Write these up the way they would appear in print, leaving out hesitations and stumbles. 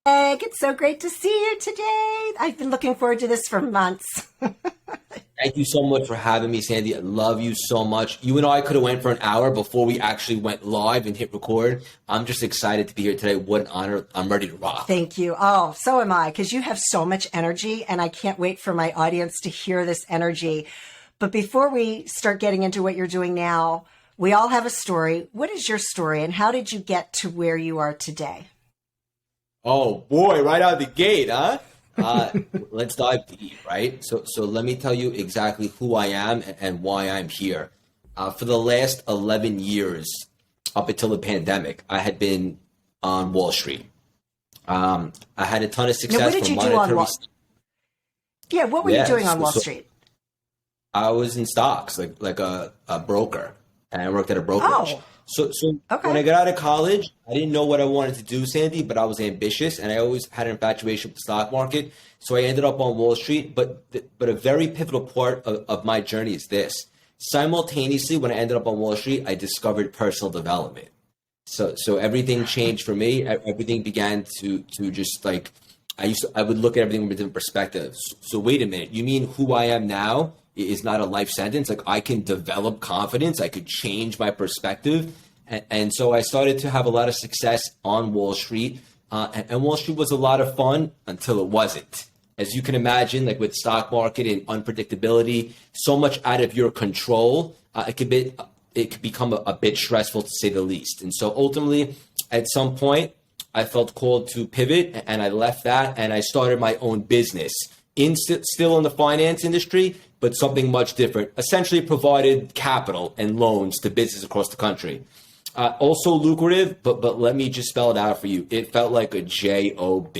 Greg, it's so great to see you today. I've been looking forward to this for months. Thank you so much for having me, Sandee. I love you so much. You and I could have went for an hour before we actually went live and hit record. I'm just excited to be here today. What an honor. I'm ready to rock. Thank you. Oh, so am I, because you have so much energy, and I can't wait for my audience to hear this energy. But before we start getting into what you're doing now, we all have a story. What is your story, and how did you get to where you are today? Oh boy, right out of the gate, huh? Uh, let's dive deep, right? So let me tell you exactly who I am and why I'm here. For the last 11 years, up until the pandemic, I had been on Wall Street. I had a ton of Now, what success did from you do on monetary. Wall? Yeah, what were you Yeah, doing on Wall so Street? I was in stocks, like a broker, and I worked at a brokerage. Oh, So when okay. I got out of college, I didn't know what I wanted to do, Sandy, but I was ambitious, and I always had an infatuation with the stock market. So I ended up on Wall Street. But a very pivotal part of my journey is this: simultaneously, when I ended up on Wall Street, I discovered personal development. So everything changed for me. Everything began to just like I would look at everything from a different perspective. So wait a minute, you mean who I am now is not a life sentence? Like I can develop confidence, I could change my perspective, and so I started to have a lot of success on Wall Street. And Wall Street was a lot of fun until it wasn't. As you can imagine, like with stock market and unpredictability, so much out of your control, it could become a bit stressful to say the least. And so ultimately, at some point, I felt called to pivot, and I left that and I started my own business still in the finance industry, but something much different. Essentially, provided capital and loans to businesses across the country. Also lucrative, but let me just spell it out for you. It felt like a job.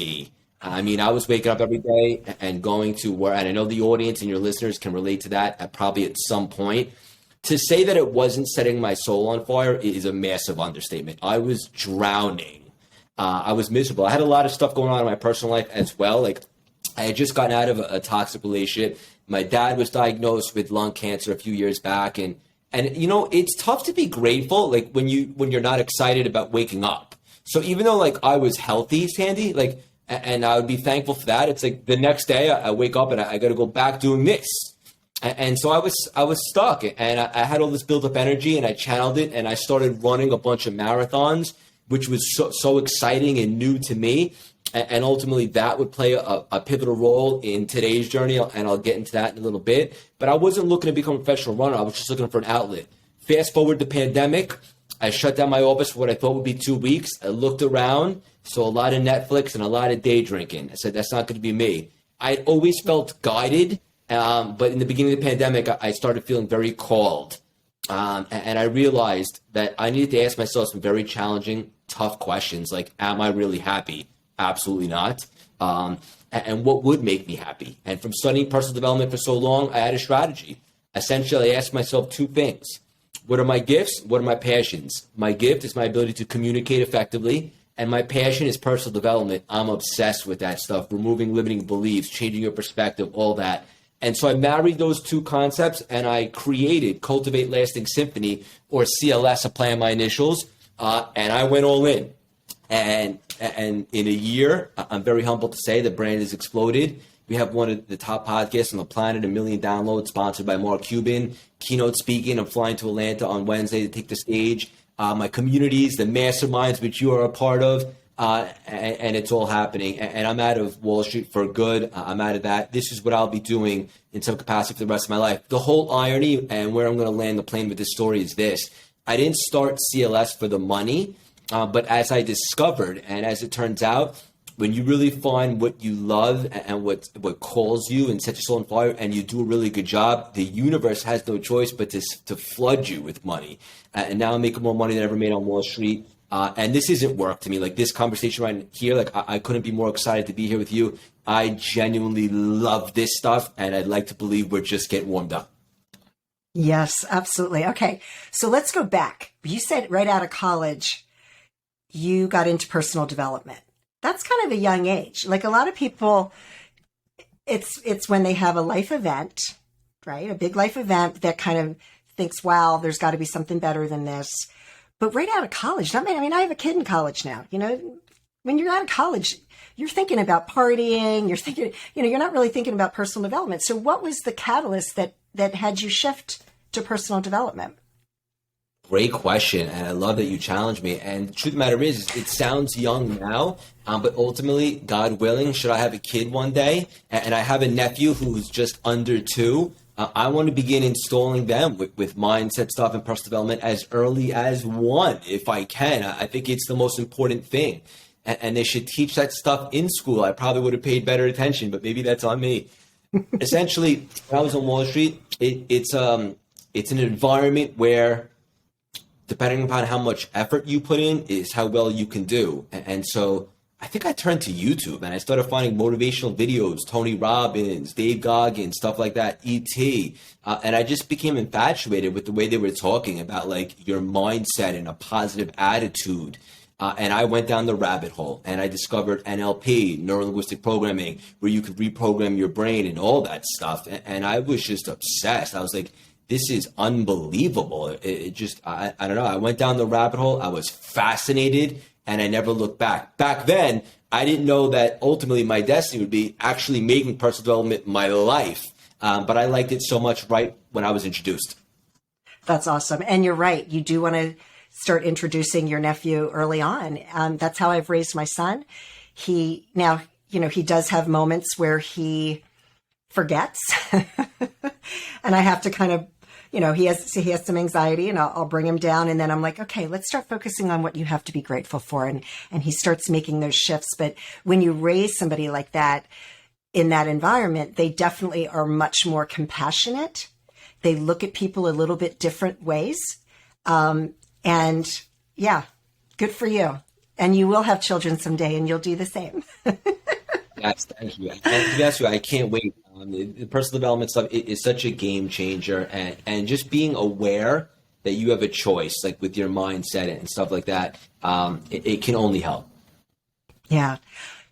I mean, I was waking up every day and going to work, and I know the audience and your listeners can relate to that probably at some point. To say that it wasn't setting my soul on fire is a massive understatement. I was drowning. I was miserable. I had a lot of stuff going on in my personal life as well. Like I had just gotten out of a toxic relationship. My dad was diagnosed with lung cancer a few years back, and you know it's tough to be grateful like when you're not excited about waking up. So even though like I was healthy, Sandy, like and I would be thankful for that. It's like the next day I wake up and I got to go back doing this. And so I was stuck, and I had all this built up energy, and I channeled it, and I started running a bunch of marathons, which was so exciting and new to me. And ultimately, that would play a pivotal role in today's journey, and I'll get into that in a little bit. But I wasn't looking to become a professional runner. I was just looking for an outlet. Fast forward the pandemic, I shut down my office for what I thought would be 2 weeks. I looked around, saw a lot of Netflix and a lot of day drinking. I said, that's not going to be me. I always felt guided. But in the beginning of the pandemic, I started feeling very called. And I realized that I needed to ask myself some very challenging, tough questions like, am I really happy? Absolutely not. And what would make me happy? And from studying personal development for so long, I had a strategy. Essentially, I asked myself two things. What are my gifts? What are my passions? My gift is my ability to communicate effectively. And my passion is personal development. I'm obsessed with that stuff, removing limiting beliefs, changing your perspective, all that. And so I married those two concepts and I created Cultivate Lasting Symphony, or CLS, a play on my initials, and I went all in. And in a year, I'm very humbled to say the brand has exploded. We have one of the top podcasts on the planet, 1 million downloads, sponsored by Mark Cuban. Keynote speaking, I'm flying to Atlanta on Wednesday to take the stage. My communities, the masterminds, which you are a part of, and it's all happening. And I'm out of Wall Street for good. I'm out of that. This is what I'll be doing in some capacity for the rest of my life. The whole irony and where I'm going to land the plane with this story is this. I didn't start CLS for the money, but as I discovered, and as it turns out, when you really find what you love and what calls you and sets your soul on fire, and you do a really good job, the universe has no choice but to flood you with money. And now I'm making more money than I ever made on Wall Street. And this isn't work to me. Like this conversation right here, like I couldn't be more excited to be here with you. I genuinely love this stuff, and I'd like to believe we're just getting warmed up. Yes, absolutely. Okay, so let's go back. You said right out of college, you got into personal development. That's kind of a young age. Like a lot of people, it's when they have a life event, right? A big life event that kind of thinks, wow, there's got to be something better than this. But right out of college, I mean, I have a kid in college now, you know, When you're out of college, you're thinking about partying, you're thinking, you're not really thinking about personal development. So what was the catalyst that had you shift to personal development? Great question. And I love that you challenged me. And the truth of the matter is it sounds young now, but ultimately, God willing, should I have a kid one day, and I have a nephew who's just under 2, I want to begin installing them with mindset stuff and personal development as early as 1, if I can. I think it's the most important thing. And they should teach that stuff in school. I probably would have paid better attention, but maybe that's on me. Essentially, when I was on Wall Street, it's an environment where, depending upon how much effort you put in, is how well you can do. And so I think I turned to YouTube and I started finding motivational videos, Tony Robbins, Dave Goggins, stuff like that, E.T. And I just became infatuated with the way they were talking about like your mindset and a positive attitude. And I went down the rabbit hole and I discovered NLP, neuro-linguistic programming, where you could reprogram your brain and all that stuff. And I was just obsessed. I was like, this is unbelievable. It just, I don't know. I went down the rabbit hole. I was fascinated and I never looked back. Back then, I didn't know that ultimately my destiny would be actually making personal development my life. But I liked it so much right when I was introduced. That's awesome. And you're right. You do want to start introducing your nephew early on. That's how I've raised my son. He does have moments where he forgets and I have to kind of, he has some anxiety and I'll bring him down. And then I'm like, okay, let's start focusing on what you have to be grateful for. And he starts making those shifts. But when you raise somebody like that in that environment, they definitely are much more compassionate. They look at people a little bit different ways. And yeah, good for you. And you will have children someday and you'll do the same. Yes, thank you. And to be honest with you, I can't wait. The personal development stuff is such a game changer. And just being aware that you have a choice, like with your mindset and stuff like that, it can only help. Yeah.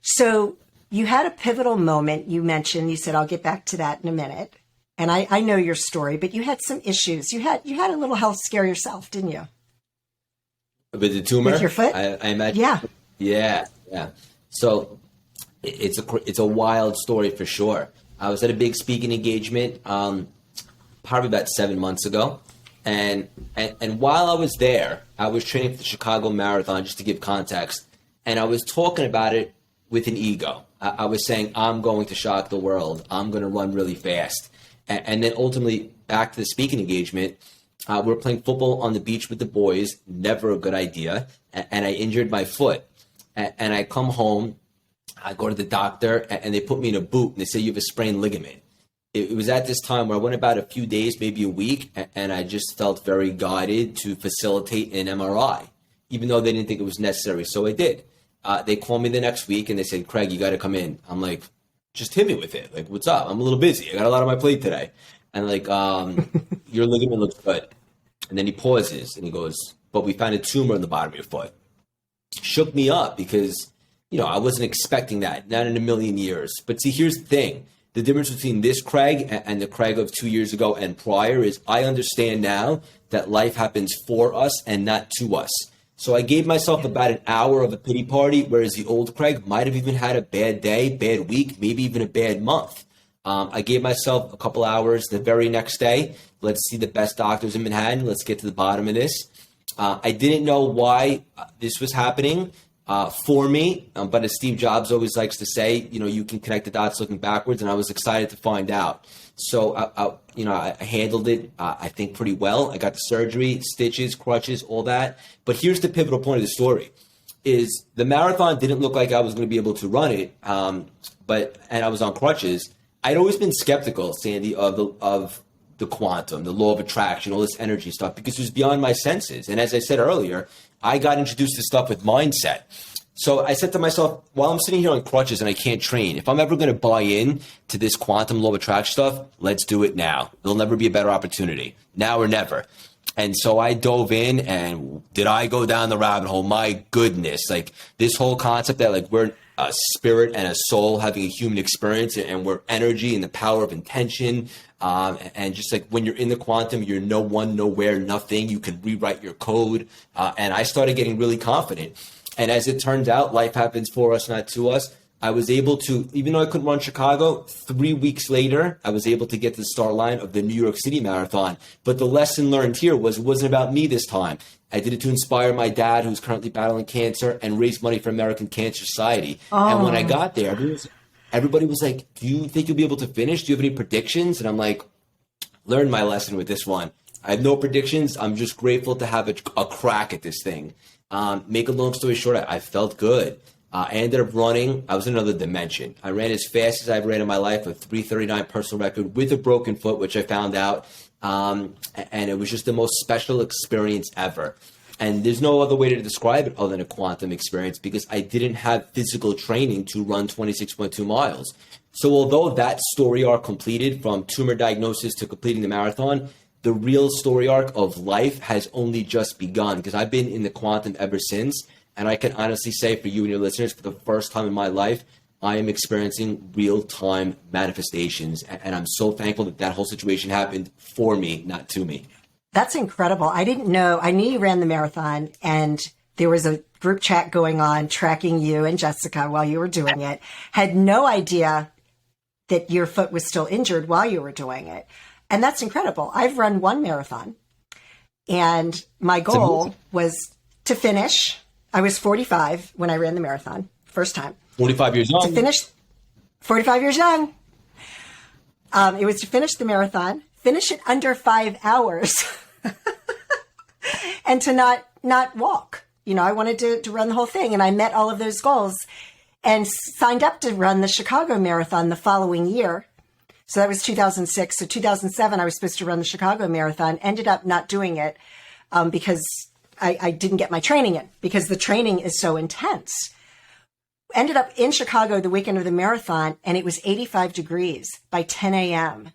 So you had a pivotal moment. You said, I'll get back to that in a minute. And I know your story, but you had some issues. You had a little health scare yourself, didn't you? With the tumor? With your foot? I imagine. Yeah. Yeah. So it's a wild story for sure. I was at a big speaking engagement probably about 7 months ago. And while I was there, I was training for the Chicago Marathon, just to give context. And I was talking about it with an ego. I was saying, I'm going to shock the world. I'm going to run really fast. And then ultimately, back to the speaking engagement, we're playing football on the beach with the boys. Never a good idea. And I injured my foot. And I come home. I go to the doctor, and they put me in a boot. And they say, you have a sprained ligament. It was at this time where I went about a few days, maybe a week. And I just felt very guided to facilitate an MRI, even though they didn't think it was necessary. So I did. They called me the next week, and they said, Craig, you got to come in. I'm like, just hit me with it. Like, what's up? I'm a little busy. I got a lot on my plate today. And like, your ligament looks good. And then he pauses and he goes, but we found a tumor in the bottom of your foot. Shook me up because, I wasn't expecting that, not in a million years. But see, here's the thing. The difference between this Craig and the Craig of 2 years ago and prior is I understand now that life happens for us and not to us. So I gave myself about an hour of a pity party, whereas the old Craig might have even had a bad day, bad week, maybe even a bad month. I gave myself a couple hours the very next day. Let's see the best doctors in Manhattan. Let's get to the bottom of this. I didn't know why this was happening for me, but as Steve Jobs always likes to say, you can connect the dots looking backwards, and I was excited to find out. So, I handled it, I think, pretty well. I got the surgery, stitches, crutches, all that. But here's the pivotal point of the story, is the marathon didn't look like I was going to be able to run it, and I was on crutches. I'd always been skeptical, Sandee, of the quantum, the law of attraction, all this energy stuff, because it was beyond my senses. And as I said earlier, I got introduced to stuff with mindset. So I said to myself, while I'm sitting here on crutches and I can't train, if I'm ever going to buy in to this quantum law of attraction stuff, let's do it now. There'll never be a better opportunity, now or never. And so I dove in, and did I go down the rabbit hole? My goodness, like this whole concept that like we're a spirit and a soul having a human experience, and we're energy and the power of intention. And just like when you're in the quantum, you're no one, nowhere, nothing. You can rewrite your code. And I started getting really confident. And as it turns out, life happens for us, not to us. I was able to, even though I couldn't run Chicago, 3 weeks later, I was able to get to the start line of the New York City Marathon. But the lesson learned here was it wasn't about me this time. I did it to inspire my dad, who's currently battling cancer, and raise money for American Cancer Society. Oh. And when I got there, everybody was like, do you think you'll be able to finish? Do you have any predictions? And I'm like, learned my lesson with this one. I have no predictions. I'm just grateful to have a crack at this thing. Make a long story short, I felt good. I ended up running. I was in another dimension. I ran as fast as I've ran in my life, a 3:39 personal record with a broken foot, which I found out. And it was just the most special experience ever. And there's no other way to describe it other than a quantum experience, because I didn't have physical training to run 26.2 miles. So although that story arc completed from tumor diagnosis to completing the marathon, the real story arc of life has only just begun, because I've been in the quantum ever since. And I can honestly say for you and your listeners, for the first time in my life, I am experiencing real-time manifestations. And I'm so thankful that that whole situation happened for me, not to me. That's incredible. I didn't know. I knew you ran the marathon, and there was a group chat going on tracking you and Jessica while you were doing it. Had no idea that your foot was still injured while you were doing it. And that's incredible. I've run one marathon, and my goal was to finish. I was 45 when I ran the marathon, first time. 45 years young. To finish, 45 years young. It was to finish the marathon, finish it under 5 hours, and to not walk. You know, I wanted to run the whole thing, and I met all of those goals and signed up to run the Chicago Marathon the following year. So that was 2006. So 2007, I was supposed to run the Chicago Marathon, ended up not doing it because I didn't get my training in, because the training is so intense. Ended up in Chicago the weekend of the marathon, and it was 85 degrees by 10 a.m.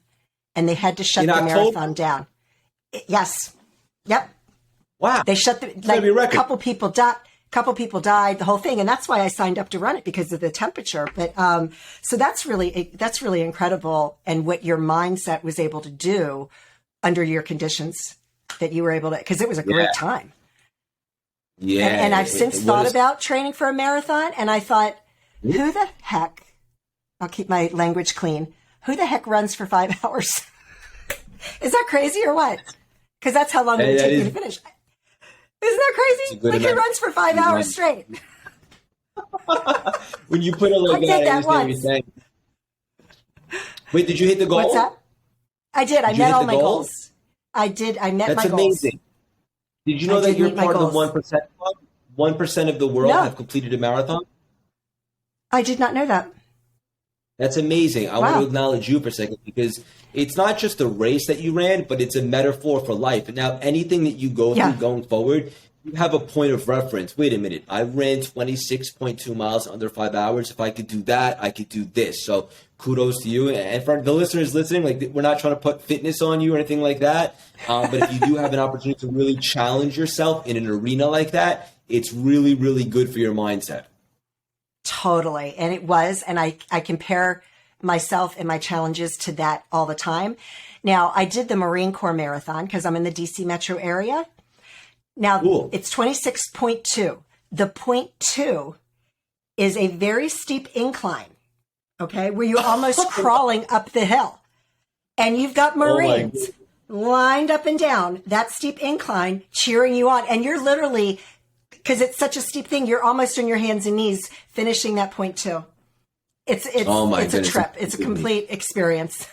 And they had to shut the marathon down. Yes. Yep. Wow. They shut a couple people died, the whole thing. And that's why I signed up to run it, because of the temperature. But so that's really incredible. And what your mindset was able to do under your conditions, that you were able to, because it was a great time. Yeah. And I've since thought about training for a marathon, and I thought, who the heck, I'll keep my language clean, who the heck runs for 5 hours? Is that crazy or what? Because that's how long it would take you to finish. Isn't that crazy? Like, he runs for 5 hours straight. When you put it like that, I understand what you're saying. Wait, did you hit the goal? What's that? I did. I met all my goals. I met my goals. That's amazing. Did you know that you're part of the 1% club? 1% of the world have completed a marathon? I did not know that. That's amazing. I want to acknowledge you for a second, because it's not just a race that you ran, but it's a metaphor for life. And now anything that you go through going forward, you have a point of reference. Wait a minute. I ran 26.2 miles under 5 hours. If I could do that, I could do this. So kudos to you. And for the listeners listening, like, we're not trying to put fitness on you or anything like that. But if you do have an opportunity to really challenge yourself in an arena like that, it's really, really good for your mindset. Totally. And it was. And I compare myself and my challenges to that all the time. Now, I did the Marine Corps Marathon because I'm in the DC metro area. Now, It's 26.2. The 0.2 is a very steep incline, okay, where you're almost crawling up the hill. And you've got Marines lined up and down that steep incline cheering you on. And you're literally, because it's such a steep thing, you're almost on your hands and knees finishing that 0.2. It's a trip. It's a complete experience.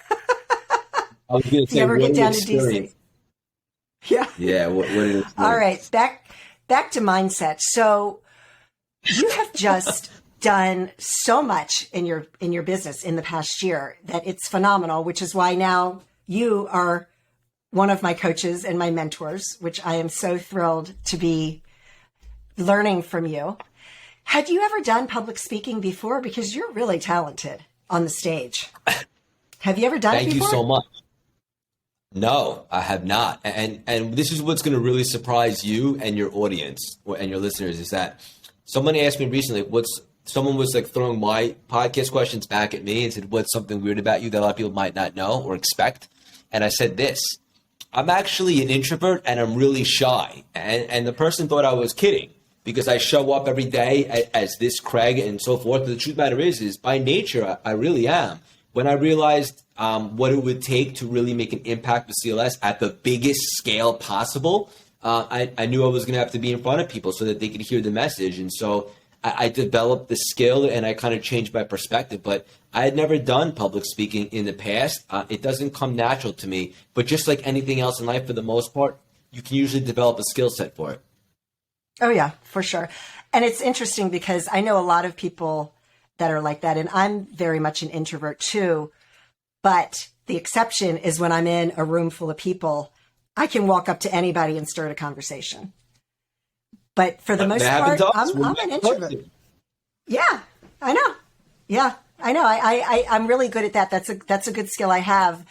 I was going to say, you ever get down to DC? Yeah. Yeah. What all right. Back to mindset. So you have just done so much in your business in the past year that it's phenomenal, which is why now you are one of my coaches and my mentors, which I am so thrilled to be learning from you. Had you ever done public speaking before? Because you're really talented on the stage. Have you ever done it before? Thank you so much. No, I have not. And this is what's going to really surprise you and your audience and your listeners, is that someone asked me recently, someone was like throwing my podcast questions back at me and said, what's something weird about you that a lot of people might not know or expect? And I said this: I'm actually an introvert and I'm really shy. And the person thought I was kidding. because I show up every day as this Craig and so forth. But the truth of the matter is by nature, I really am. When I realized what it would take to really make an impact with CLS at the biggest scale possible, I knew I was going to have to be in front of people so that they could hear the message. And so I developed the skill and I kind of changed my perspective. But I had never done public speaking in the past. It doesn't come natural to me. But just like anything else in life, for the most part, you can usually develop a skill set for it. Oh, yeah, for sure. And it's interesting because I know a lot of people that are like that. And I'm very much an introvert too. But the exception is when I'm in a room full of people, I can walk up to anybody and start a conversation. But for the most part, I'm an introvert. Yeah, I know. Yeah, I know. I'm really good at that. That's a good skill I have.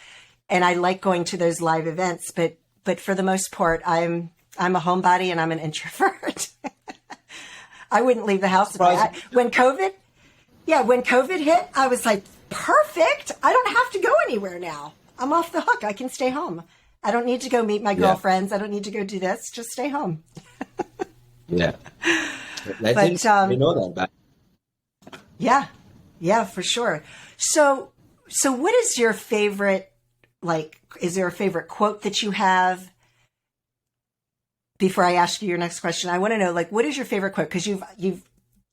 And I like going to those live events. But for the most part, I'm a homebody and I'm an introvert. I wouldn't leave the house. When COVID hit, I was like, perfect. I don't have to go anywhere now. I'm off the hook. I can stay home. I don't need to go meet my girlfriends. I don't need to go do this. Just stay home. Yeah. But you know that about. Yeah, for sure. So what is your favorite, is there a favorite quote that you have? Before I ask you your next question, I want to know, what is your favorite quote? Because you've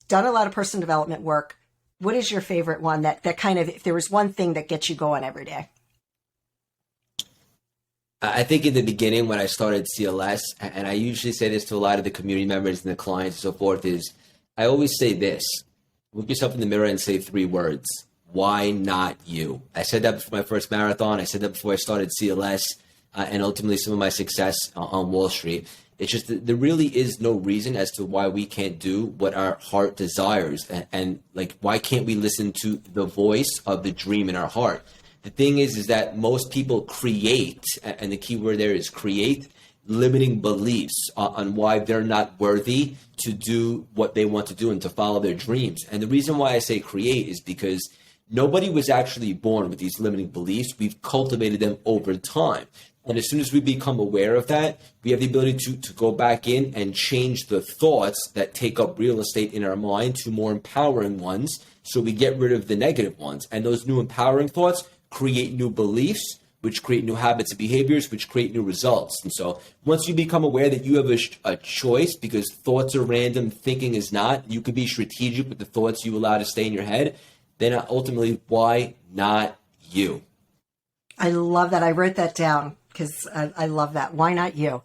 done a lot of personal development work. What is your favorite one that kind of, if there was one thing that gets you going every day? I think in the beginning when I started CLS, and I usually say this to a lot of the community members and the clients and so forth, is I always say this: look yourself in the mirror and say 3 words. Why not you? I said that before my first marathon. I said that before I started CLS, and ultimately some of my success on Wall Street. It's just that there really is no reason as to why we can't do what our heart desires. And why can't we listen to the voice of the dream in our heart? The thing is that most people create, and the key word there is create, limiting beliefs on why they're not worthy to do what they want to do and to follow their dreams. And the reason why I say create is because nobody was actually born with these limiting beliefs. We've cultivated them over time. And as soon as we become aware of that, we have the ability to go back in and change the thoughts that take up real estate in our mind to more empowering ones. So we get rid of the negative ones. And those new empowering thoughts create new beliefs, which create new habits and behaviors, which create new results. And so once you become aware that you have a choice, because thoughts are random, thinking is not, you could be strategic with the thoughts you allow to stay in your head, then ultimately, why not you? I love that. I wrote that down because I love that. Why not you?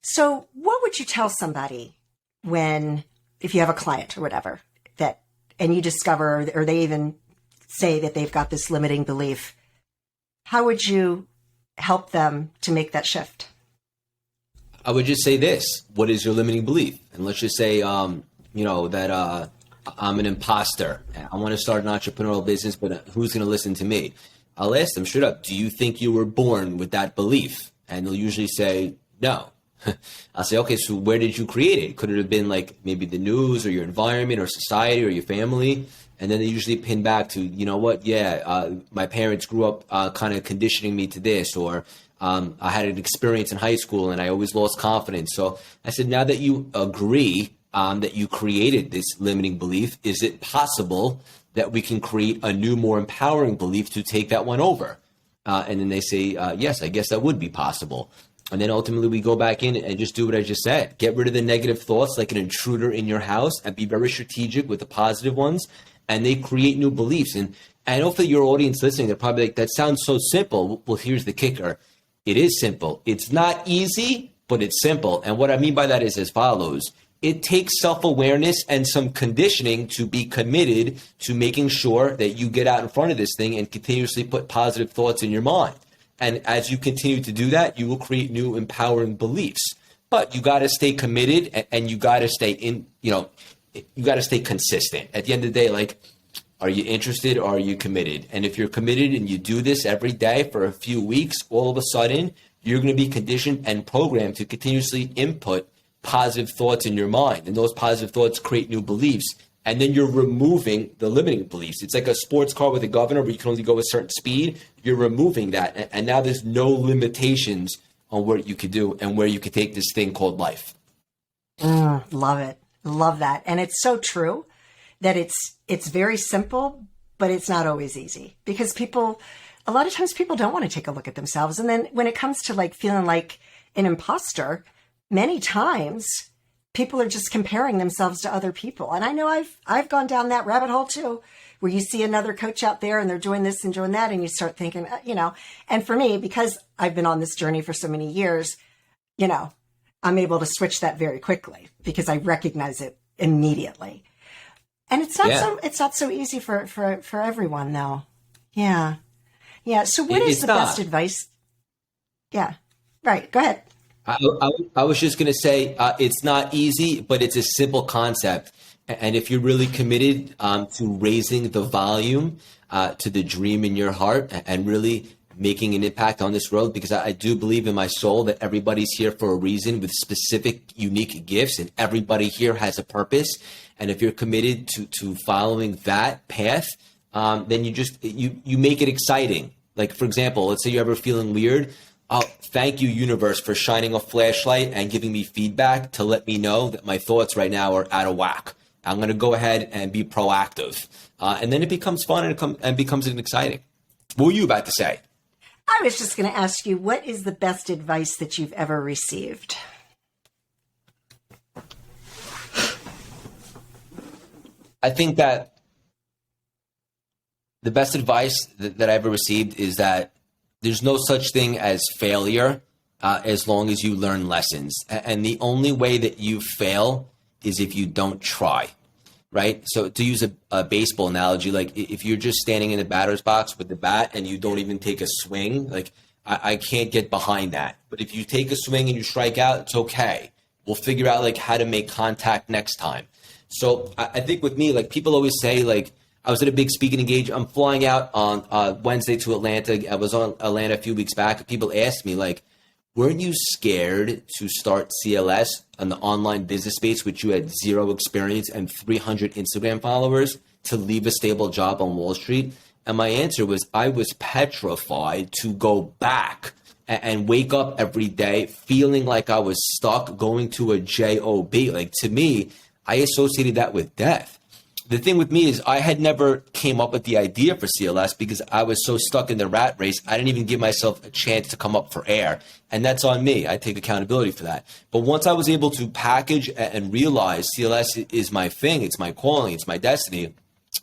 So what would you tell somebody if you have a client or whatever, and you discover, or they even say that they've got this limiting belief, how would you help them to make that shift? I would just say this: what is your limiting belief? And let's just say, that I'm an imposter. I want to start an entrepreneurial business, but who's going to listen to me? I'll ask them straight up, do you think you were born with that belief? And they'll usually say, no. I'll say, okay, so where did you create it? Could it have been maybe the news or your environment or society or your family? And then they usually pin back to, my parents grew up kind of conditioning me to this, or I had an experience in high school and I always lost confidence. So I said, now that you agree that you created this limiting belief, is it possible that we can create a new, more empowering belief to take that one over? And then they say, yes, I guess that would be possible. And then ultimately we go back in and just do what I just said. Get rid of the negative thoughts like an intruder in your house, and be very strategic with the positive ones. And they create new beliefs. And I know for your audience listening, they're probably like, that sounds so simple. Well, here's the kicker. It is simple. It's not easy, but it's simple. And what I mean by that is as follows. It takes self-awareness and some conditioning to be committed to making sure that you get out in front of this thing and continuously put positive thoughts in your mind. And as you continue to do that, you will create new empowering beliefs. But you got to stay committed, and you got to stay you got to stay consistent. At the end of the day, are you interested or are you committed? And if you're committed and you do this every day for a few weeks, all of a sudden, you're going to be conditioned and programmed to continuously input positive thoughts in your mind. And those positive thoughts create new beliefs. And then you're removing the limiting beliefs. It's like a sports car with a governor where you can only go a certain speed. You're removing that. And now there's no limitations on what you could do and where you could take this thing called life. Love it. Love that. And it's so true that it's very simple, but it's not always easy because a lot of times people don't want to take a look at themselves. And then when it comes to like feeling like an imposter, many times people are just comparing themselves to other people. And I know I've gone down that rabbit hole too, where you see another coach out there and they're doing this and doing that. And you start thinking, and for me, because I've been on this journey for so many years, I'm able to switch that very quickly because I recognize it immediately. And it's not so easy for everyone though. Yeah. Yeah. So what is the best advice? Yeah. Right. Go ahead. I was just going to say it's not easy, but it's a simple concept. And if you're really committed to raising the volume to the dream in your heart and really making an impact on this world, because I do believe in my soul that everybody's here for a reason with specific, unique gifts, and everybody here has a purpose. And if you're committed to following that path, then you make it exciting. Like, for example, let's say you're ever feeling weird. Oh, thank you, universe, for shining a flashlight and giving me feedback to let me know that my thoughts right now are out of whack. I'm going to go ahead and be proactive. And then it becomes fun and becomes exciting. What were you about to say? I was just going to ask you, what is the best advice that you've ever received? I think that the best advice that I ever received is that there's no such thing as failure as long as you learn lessons. And the only way that you fail is if you don't try, right? So to use a baseball analogy, like if you're just standing in the batter's box with the bat and you don't even take a swing, like I can't get behind that. But if you take a swing and you strike out, it's okay. We'll figure out like how to make contact next time. So I think with me, like people always say, like, I was at a big speaking engagement. I'm flying out on Wednesday to Atlanta. I was on Atlanta a few weeks back. People asked me, like, weren't you scared to start CLS on the online business space, which you had 0 experience and 300 Instagram followers, to leave a stable job on Wall Street? And my answer was, I was petrified to go back and wake up every day feeling like I was stuck going to a job. Like, to me, I associated that with death. The thing with me is I had never came up with the idea for CLS because I was so stuck in the rat race. I didn't even give myself a chance to come up for air. And that's on me. I take accountability for that. But once I was able to package and realize CLS is my thing, it's my calling, it's my destiny.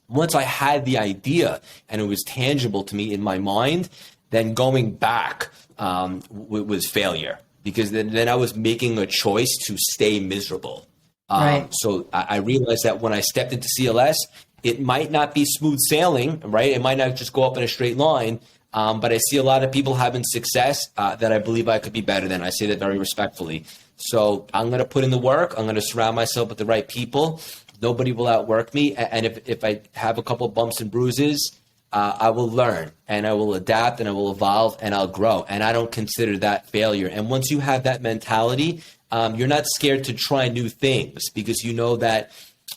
Once I had the idea and it was tangible to me in my mind, then going back was failure, because then I was making a choice to stay miserable. Right. So I realized that when I stepped into CLS, it might not be smooth sailing, right? It might not just go up in a straight line, but I see a lot of people having success that I believe I could be better than. I say that very respectfully. So I'm going to put in the work. I'm going to surround myself with the right people. Nobody will outwork me. And if I have a couple bumps and bruises, I will learn and I will adapt and I will evolve and I'll grow. And I don't consider that failure. And once you have that mentality, you're not scared to try new things because you know that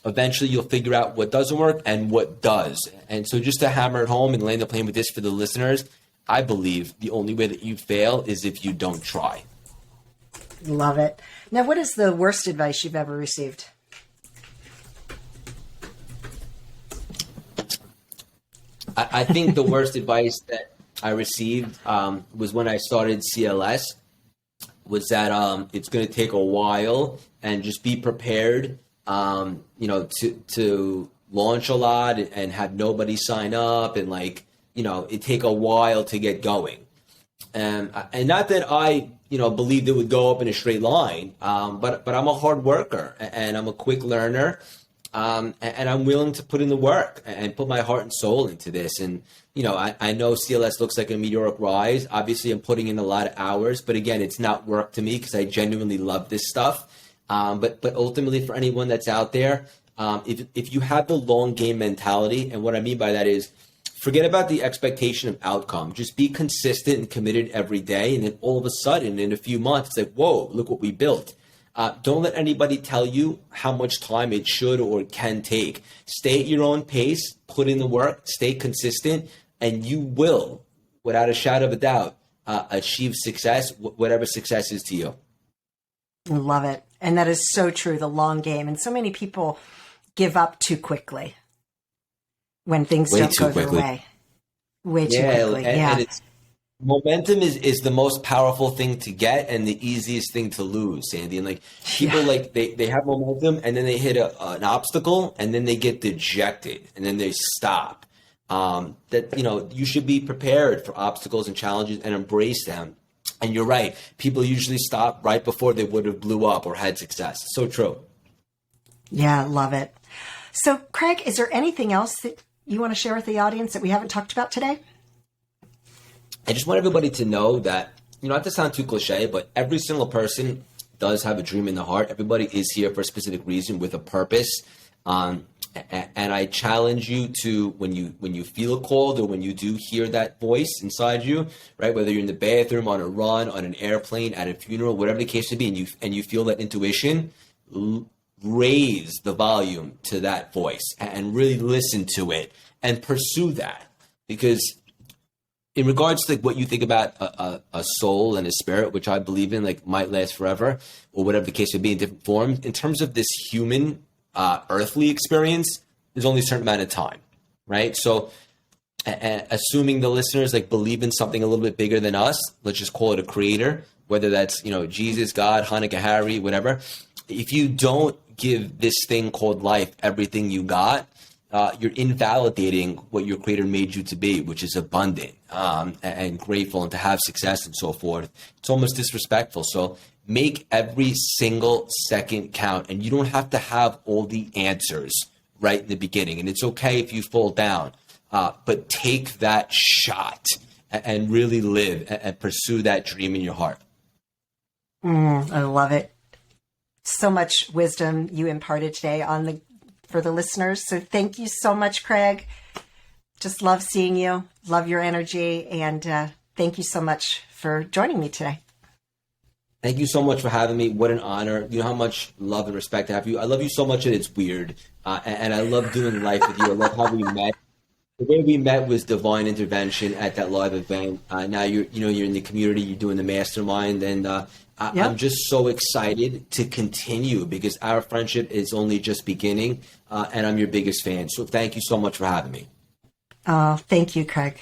eventually you'll figure out what doesn't work and what does. And so just to hammer it home and land the plane with this for the listeners, I believe the only way that you fail is if you don't try. Love it. Now, what is the worst advice you've ever received? I think the worst advice that I received was when I started CLS, was that it's going to take a while and just be prepared, to launch a lot and have nobody sign up and it take a while to get going. And not that I, believed it would go up in a straight line, but I'm a hard worker and I'm a quick learner. And I'm willing to put in the work and put my heart and soul into this. And, I know CLS looks like a meteoric rise. Obviously, I'm putting in a lot of hours. But again, it's not work to me because I genuinely love this stuff. But ultimately, for anyone that's out there, if you have the long game mentality, and what I mean by that is forget about the expectation of outcome. Just be consistent and committed every day. And then all of a sudden, in a few months, it's like, whoa, look what we built. Don't let anybody tell you how much time it should or can take. Stay at your own pace, put in the work, stay consistent, and you will, without a shadow of a doubt, achieve success, whatever success is to you. Love it. And that is so true, the long game. And so many people give up too quickly when things don't go their way. Way too quickly. And it's momentum is the most powerful thing to get and the easiest thing to lose, Sandee. And like people like they have momentum and then they hit an obstacle and then they get dejected and then they stop. You should be prepared for obstacles and challenges and embrace them. And you're right. People usually stop right before they would have blew up or had success. So true. Yeah, love it. So, Craig, is there anything else that you want to share with the audience that we haven't talked about today? I just want everybody to know that, not to sound too cliche, but every single person does have a dream in the heart. Everybody is here for a specific reason with a purpose. And I challenge you to, when you feel called or when you do hear that voice inside you, right? Whether you're in the bathroom, on a run, on an airplane, at a funeral, whatever the case may be, and you feel that intuition, raise the volume to that voice and really listen to it and pursue that. Because in regards to what you think about a soul and a spirit, which I believe in, like might last forever, or whatever the case may be in different forms, in terms of this human earthly experience, there's only a certain amount of time, right? So assuming the listeners like believe in something a little bit bigger than us, let's just call it a creator, whether that's, Jesus, God, Hanukkah, Harry, whatever. If you don't give this thing called life everything you got, you're invalidating what your creator made you to be, which is abundant and grateful and to have success and so forth. It's almost disrespectful. So make every single second count, and you don't have to have all the answers right in the beginning. And it's okay if you fall down, but take that shot and really live and pursue that dream in your heart. I love it. So much wisdom you imparted today for the listeners. So thank you so much, Craig. Just love seeing you, love your energy, and thank you so much for joining me today. Thank you so much for having me. What an honor. You know how much love and respect I have for you. I love you so much that it's weird. And I love doing life with you. I love how we met. The way we met was divine intervention at that live event. Now you're in the community, you're doing the mastermind, and I'm just so excited to continue because our friendship is only just beginning, and I'm your biggest fan. So thank you so much for having me. Oh, thank you, Craig.